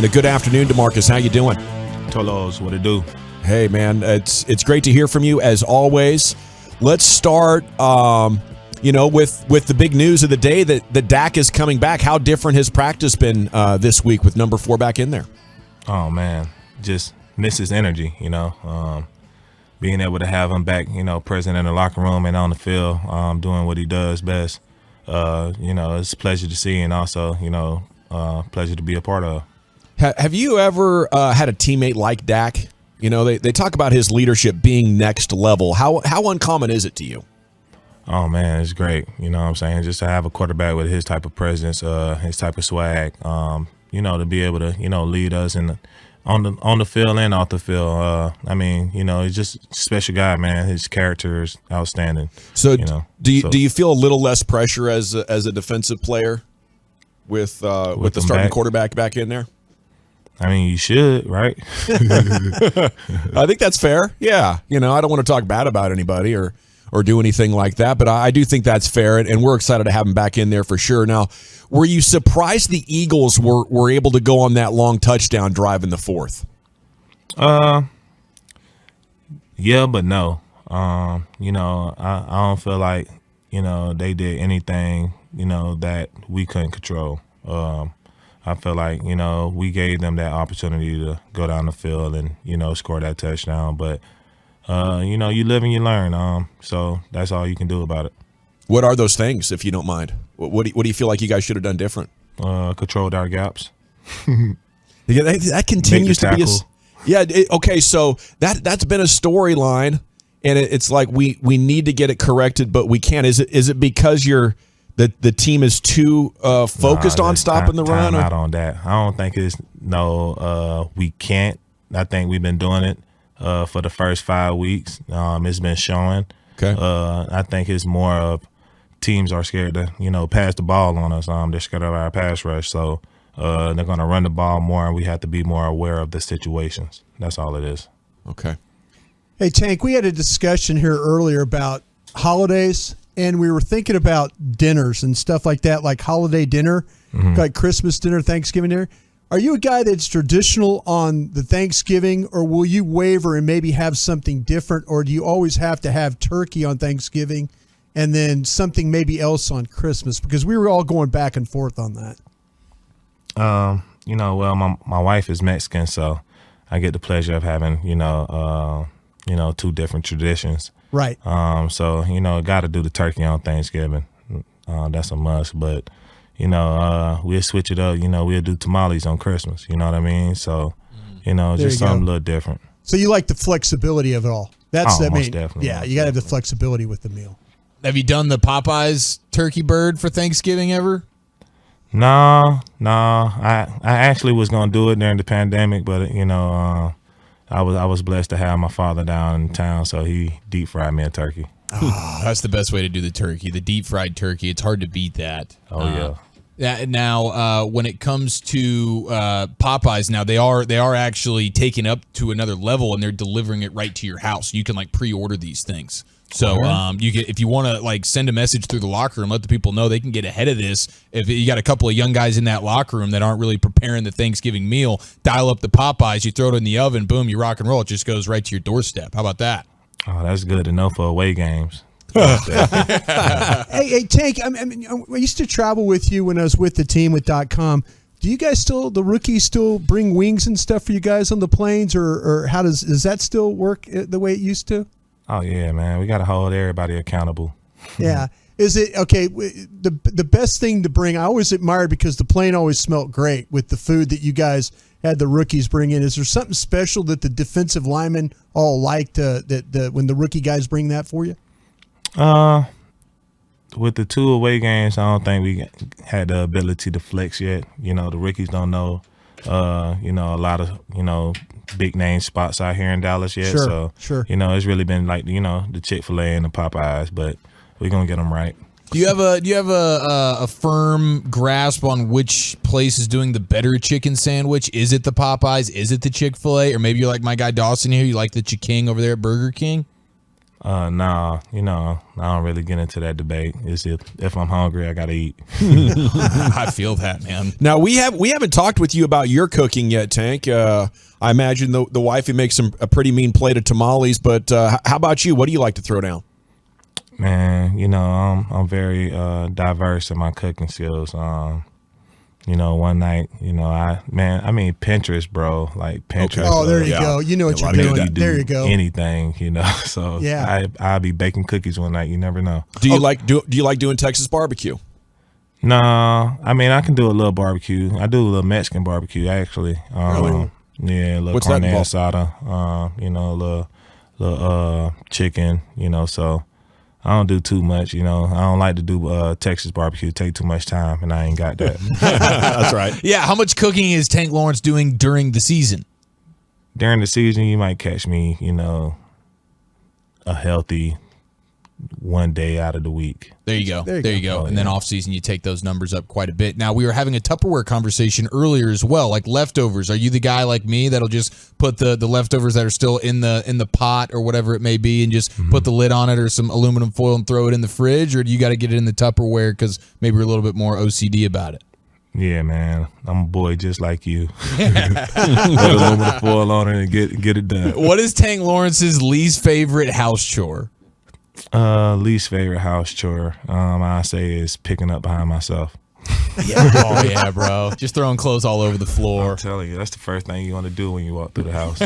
And a good afternoon, DeMarcus. How you doing? Tolos, what it do? Hey, man, it's great to hear from you as always. Let's start, with the big news of the day that Dak is coming back. How different has practice been this week with number 4 back in there? Oh man, just miss his energy. Being able to have him back, present in the locker room and on the field, doing what he does best. It's a pleasure to see, and also, pleasure to be a part of. Have you ever had a teammate like Dak? They talk about his leadership being next level. How uncommon is it to you? Oh, man, it's great. You know what I'm saying? Just to have a quarterback with his type of presence, his type of swag, to be able to, lead us on the field and off the field. He's just a special guy, man. His character is outstanding. So do you feel a little less pressure as a defensive player with the starting quarterback back in there? I mean, you should, right? I think that's fair. Yeah. I don't want to talk bad about anybody or do anything like that, but I do think that's fair, and we're excited to have him back in there for sure. Now, were you surprised the Eagles were able to go on that long touchdown drive in the fourth? Yeah, but no. I don't feel like, they did anything, that we couldn't control. I feel like, we gave them that opportunity to go down the field and, score that touchdown. But, you live and you learn. So that's all you can do about it. What are those things, if you don't mind? What do you feel like you guys should have done different? Controlled our gaps. Yeah, that continues to be okay, so that's been a storyline, and it's like we need to get it corrected, but we can't. Is it because the team is too focused on stopping the run? Not on that. I don't think it's we can't. I think we've been doing it for the first 5 weeks. It's been showing. Okay. I think it's more of teams are scared to pass the ball on us. They're scared of our pass rush, so they're going to run the ball more, and we have to be more aware of the situations. That's all it is. Okay. Hey, Tank, we had a discussion here earlier about holidays. And we were thinking about dinners and stuff like that, like holiday dinner, like Christmas dinner, Thanksgiving dinner. Are you a guy that's traditional on the Thanksgiving, or will you waver and maybe have something different, or do you always have to have turkey on Thanksgiving and then something maybe else on Christmas? Because we were all going back and forth on that. My wife is Mexican, so I get the pleasure of having, two different traditions. Right. Got to do the turkey on Thanksgiving. That's a must. But, we'll switch it up. We'll do tamales on Christmas. You know what I mean? So, just something a little different. So you like the flexibility of it all. That's most definitely. Yeah, you got to have the flexibility with the meal. Have you done the Popeyes turkey bird for Thanksgiving ever? No. I actually was going to do it during the pandemic, but, I was blessed to have my father down in town, so he deep fried me a turkey. Oh, that's the best way to do the turkey, the deep fried turkey. It's hard to beat that. Oh yeah. Now, when it comes to Popeyes, now they are actually taking up to another level, and they're delivering it right to your house. You can pre-order these things. So if you want to send a message through the locker room, let the people know they can get ahead of this. If you got a couple of young guys in that locker room that aren't really preparing the Thanksgiving meal, dial up the Popeyes, you throw it in the oven, boom, you rock and roll. It just goes right to your doorstep. How about that? Oh, that's good to know for away games. Hey, Tank, I used to travel with you when I was with the team with .com. Do you guys the rookies still bring wings and stuff for you guys on the planes, or how does that still work the way it used to? Oh, yeah, man. We got to hold everybody accountable. Yeah. Is it, okay, the best thing to bring, I always admired because the plane always smelled great with the food that you guys had the rookies bring in. Is there something special that the defensive linemen all liked when the rookie guys bring that for you? With the 2 away games, I don't think we had the ability to flex yet. The rookies don't know, a lot of, big name spots out here in Dallas yet. Sure. It's really been the Chick-fil-A and the Popeyes, but we're going to get them right. Do you have a firm grasp on which place is doing the better chicken sandwich? Is it the Popeyes? Is it the Chick-fil-A? Or maybe you're like my guy Dawson here, you like the Chiking over there at Burger King? Nah, I don't really get into that debate. It's if I'm hungry, I gotta eat. I feel that, man. Now we haven't talked with you about your cooking yet, Tank. I imagine the wifey makes a pretty mean plate of tamales. But how about you? What do you like to throw down? Man, I'm very diverse in my cooking skills. One night, Pinterest, bro. Like Pinterest. Okay. Oh, there you Yeah. go. You know what Yeah, a you're lot of doing. people do There you go. anything, So Yeah. I'll be baking cookies one night. You never know. Do you do you like doing Texas barbecue? No, I can do a little barbecue. I do a little Mexican barbecue actually. Really? Yeah, a little What's that carne involve? asada. A little chicken. So I don't do too much. I don't like to do Texas barbecue. It take too much time, and I ain't got that. That's right. Yeah, how much cooking is Tank Lawrence doing during the season? During the season, you might catch me, a healthy one day out of the week. There you go. There There you you go. Oh, And then yeah. off season, you take those numbers up quite a bit. Now, we were having a Tupperware conversation earlier as well, like leftovers. Are you the guy like me that'll just put the leftovers that are still in the pot or whatever it may be and just put the lid on it or some aluminum foil and throw it in the fridge? Or do you got to get it in the Tupperware because maybe you're a little bit more OCD about it? Yeah, man. I'm a boy just like you. Put a little bit of foil on it and get it done. What is Tank Lawrence's least favorite house chore? Least favorite house chore, I say is picking up behind myself. Yeah. Oh, yeah, bro. Just throwing clothes all over the floor. I'm telling you, that's the first thing you want to do when you walk through the house.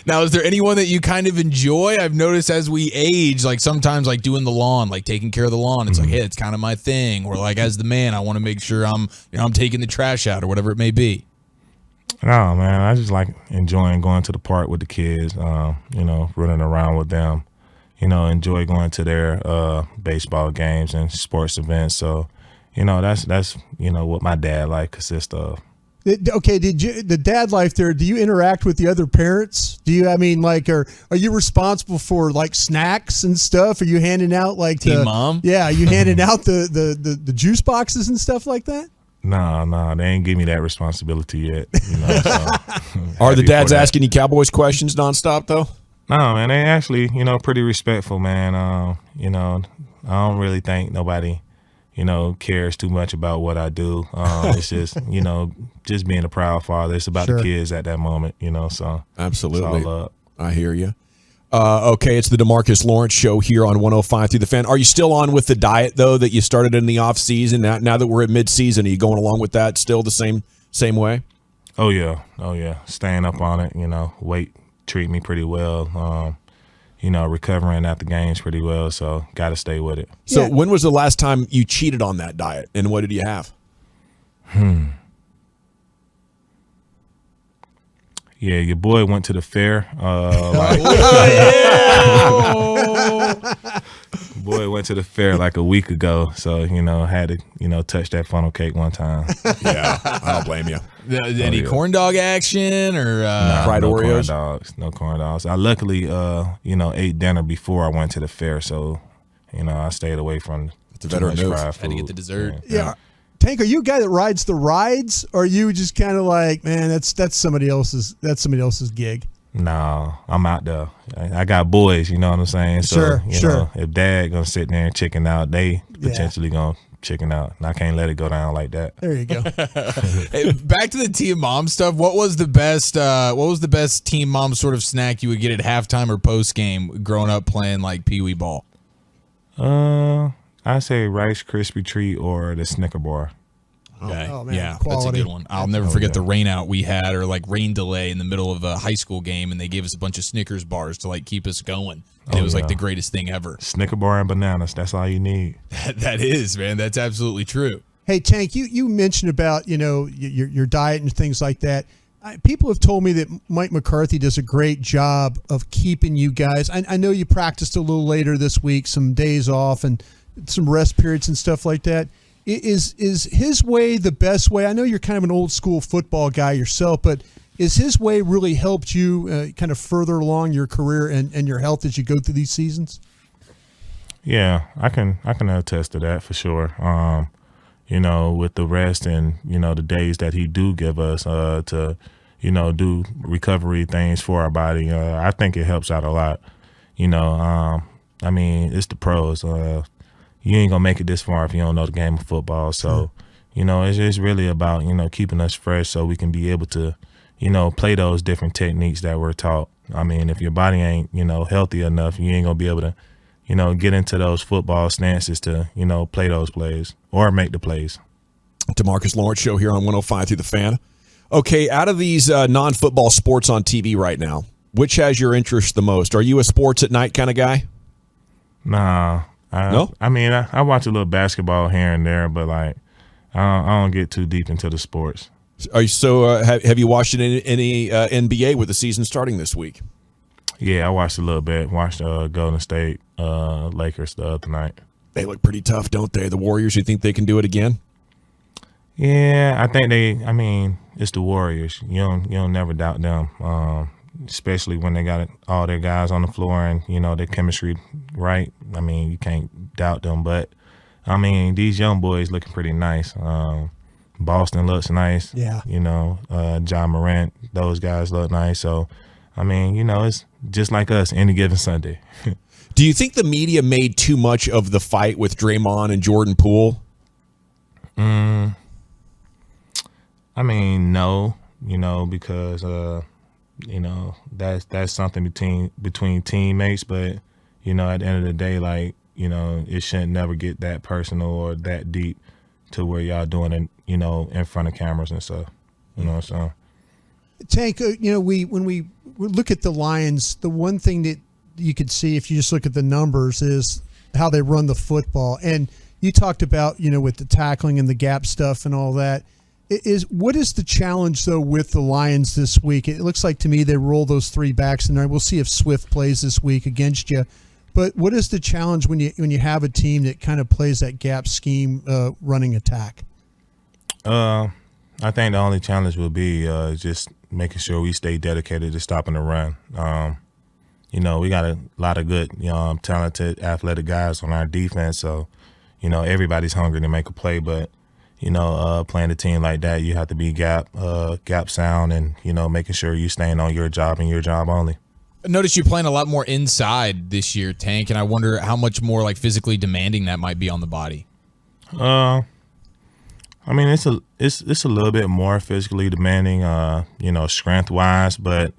Now, is there anyone that you kind of enjoy? I've noticed as we age, like sometimes like doing the lawn, like taking care of the lawn. It's like, hey, it's kind of my thing. Or like as the man, I want to make sure I'm taking the trash out or whatever it may be. No, man, I just like enjoying going to the park with the kids, running around with them. Enjoy going to their baseball games and sports events. So, that's what my dad consists of. Okay, the dad life there? Do you interact with the other parents? Do you? Are you responsible for like snacks and stuff? Are you handing out Teen mom? Yeah, are you handing out the juice boxes and stuff like that? No, they ain't give me that responsibility yet. Are the dads asking? asking you Cowboys questions nonstop though? No, man, they actually, pretty respectful, man. I don't really think nobody, cares too much about what I do. It's just, just being a proud father. It's about Sure. the kids at that moment, so. Absolutely. It's all up. I hear you. Okay, it's the DeMarcus Lawrence Show here on 105 through the Fan. Are you still on with the diet, though, that you started in the off season? Now that we're at mid-season, are you going along with that still the same way? Oh, yeah. Staying up on it, weight treat me pretty well. Recovering at the games pretty well, so got to stay with it. So Yeah. when was the last time you cheated on that diet, and what did you have? Yeah, your boy went to the fair. Boy went to the fair like a week ago, so had to touch that funnel cake one time. Yeah, I don't blame you. Any yeah. corn dog action or Fried no Oreos? No corn dogs. I luckily ate dinner before I went to the fair, so I stayed away from a better too much move. fried Had to get food. the dessert. Yeah. Tank, are you a guy that rides the rides, or are you just kind of like, man, that's somebody else's gig? No, I'm out there. I got boys, you know what I'm saying? So, Sure. If dad gonna sit there and chicken out, they Yeah. potentially gonna chicken out. And I can't let it go down like that. There you go. Hey, back to the Team Mom stuff. What was the best Team Mom sort of snack you would get at halftime or post game growing up playing like Pee Wee ball? I say Rice Krispie treat or the Snicker bar. Okay. Oh, man, yeah, that's a quality. good one. I'll never forget the rain out we had, or like rain delay in the middle of a high school game, and they gave us a bunch of Snickers bars to like keep us going. And it was like yeah. the greatest thing ever. Snicker bar and bananas. That's all you need. That is, man. That's absolutely true. Hey, Tank, you mentioned about your diet and things like that. People have told me that Mike McCarthy does a great job of keeping you guys. I know you practiced a little later this week, some days off and some rest periods and stuff like that. Is his way the best way? I know you're kind of an old school football guy yourself, but is his way really helped you kind of further along your career and your health as you go through these seasons? Yeah, I can attest to that for sure. With the rest and the days that he do give us to do recovery things for our body, I think it helps out a lot. I mean, it's the pros. You ain't gonna make it this far if you don't know the game of football. So, it's just really about keeping us fresh so we can be able to, play those different techniques that we're taught. I mean, if your body ain't healthy enough, you ain't gonna be able to, get into those football stances to play those plays or make the plays. DeMarcus Lawrence Show here on 105 through the Fan. Okay, out of these non-football sports on TV right now, which has your interest the most? Are you a sports at night kind of guy? Nah. No? I mean, I watch a little basketball here and there, but like I don't get too deep into the sports. Have you watched any NBA with the season starting this week? Yeah, I watched a little bit. Watched Golden State Lakers the other night. They look pretty tough, don't they? The Warriors, you think they can do it again? Yeah, I think it's the Warriors. You don't never doubt them, especially when they got all their guys on the floor and, their chemistry right. I mean, you can't doubt them. But, I mean, these young boys looking pretty nice. Boston looks nice. Yeah. John Morant, those guys look nice. So, I mean, it's just like us any given Sunday. Do you think the media made too much of the fight with Draymond and Jordan Poole? I mean, no, because that's something between teammates. But at the end of the day, like it shouldn't never get that personal or that deep to where y'all doing it, in front of cameras and stuff. So Tank, when we look at the Lions, the one thing that you could see if you just look at the numbers is how they run the football. And you talked about, with the tackling and the gap stuff and all that. What is the challenge, though, with the Lions this week? It looks like to me they roll those three backs in there. We'll see if Swift plays this week against you. But what is the challenge when you have a team that kind of plays that gap scheme running attack? I think the only challenge will be just making sure we stay dedicated to stopping the run. We got a lot of good, talented, athletic guys on our defense. So, everybody's hungry to make a play. But, playing a team like that, you have to be gap sound and, making sure you're staying on your job and your job only. I noticed you're playing a lot more inside this year, Tank, and I wonder how much more like physically demanding that might be on the body. I mean, it's a little bit more physically demanding, strength wise, but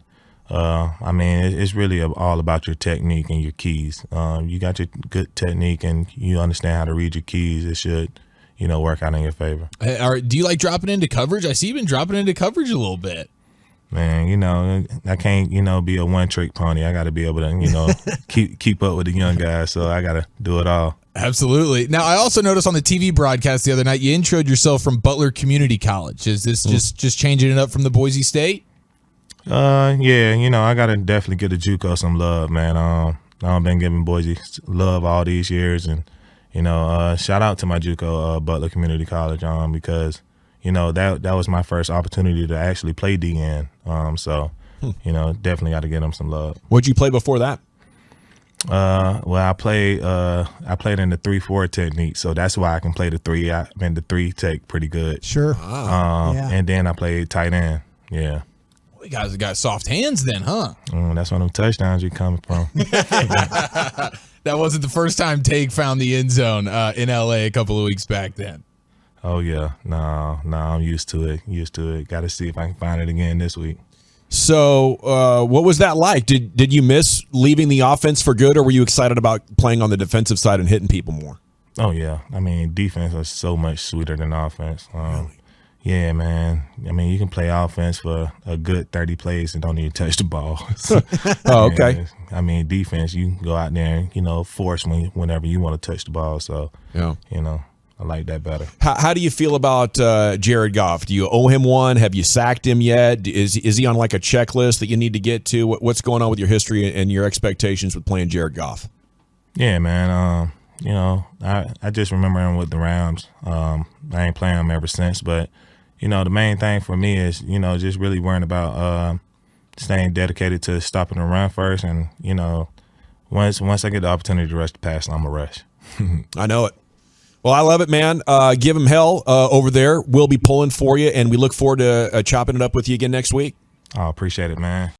I mean, it's really all about your technique and your keys. You got your good technique and you understand how to read your keys. It should, work out in your favor. Do you like dropping into coverage? I see you've been dropping into coverage a little bit. Man, I can't, be a one-trick pony. I got to be able to, keep up with the young guys. So I got to do it all. Absolutely. Now, I also noticed on the TV broadcast the other night, you introed yourself from Butler Community College. Is this just changing it up from the Boise State? Yeah, I got to definitely give the JUCO some love, man. I've been giving Boise love all these years. And, shout out to my JUCO, Butler Community College, because that was my first opportunity to actually play DN. So, definitely got to give them some love. What'd you play before that? Well, I played in the 3-4 technique, so that's why I can play the 3. I mean, the 3 take pretty good. Sure. Yeah. And then I played tight end. Yeah. Well, you guys have got soft hands then, huh? That's one of them touchdowns you're coming from. That wasn't the first time Tank found the end zone in LA a couple of weeks back then. Oh, yeah. No, I'm used to it. Got to see if I can find it again this week. So what was that like? Did you miss leaving the offense for good, or were you excited about playing on the defensive side and hitting people more? Oh, yeah. I mean, defense is so much sweeter than offense. Really? Yeah, man. I mean, you can play offense for a good 30 plays and don't even touch the ball. Oh, okay. I mean, defense, you can go out there and, force whenever you want to touch the ball. So, yeah. I like that better. How do you feel about Jared Goff? Do you owe him one? Have you sacked him yet? Is he on like a checklist that you need to get to? What's going on with your history and your expectations with playing Jared Goff? Yeah, man. I just remember him with the Rams. I ain't playing him ever since. But, the main thing for me is, just really worrying about staying dedicated to stopping the run first. And, once I get the opportunity to rush the pass, I'm going to rush. I know it. Well, I love it, man. Give him hell over there. We'll be pulling for you, and we look forward to chopping it up with you again next week. I appreciate it, man.